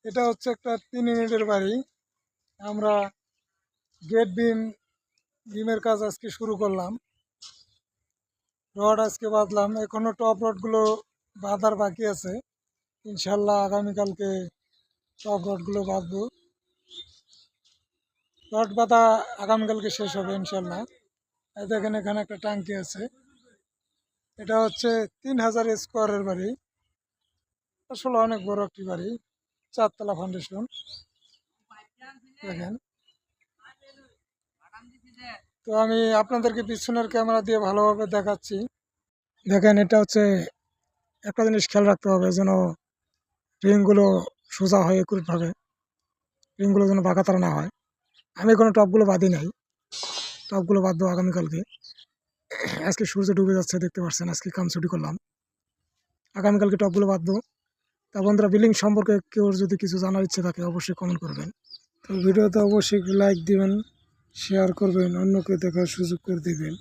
এটা হচ্ছে একটা 3 ইউনিটের বাড়ি। আমরা গেট বিমের কাজ আজকে শুরু করলাম। রড আজকে বাঁধলাম, এখনো টপ রডগুলো বাঁধার বাকি আছে। ইনশাল্লাহ আগামীকালকে টপ রডগুলো বাঁধবো। রড বাঁধা আগামীকালকে শেষ হবে ইনশাল্লাহ। এই দেখেন এখানে একটা ট্যাঙ্কি আছে। এটা হচ্ছে 3000 স্কোয়ারের বাড়ি, আসলে অনেক বড় একটি বাড়ি, 4 তলা ফাউন্ডেশন। দেখেন, তো আমি আপনাদেরকে পিছনের ক্যামেরা দিয়ে ভালোভাবে দেখাচ্ছি। দেখেন, এটা হচ্ছে একটা জিনিস খেয়াল রাখতে হবে যেন রিংগুলো সোজা হয় একুরেটভাবে, রিংগুলো যেন বাঁকাতারা না হয়। আমি কোনো টপগুলো বাঁধি নাই, টপগুলো বাঁধবো আগামীকালকে। আজকে সূর্য ডুবে যাচ্ছে, দেখতে পাচ্ছেন। আজকে কাম ছুটি করলাম, আগামীকালকে টপগুলো বাঁধবো। তা বন্ধুরা, বিলিং সম্পর্কে কেউ যদি কিছু জানার ইচ্ছে থাকে অবশ্যই কমেন্ট করবেন। তো ভিডিওতে অবশ্যই লাইক দিবেন, শেয়ার করবেন, অন্যকে দেখার সুযোগ করে দিবেন।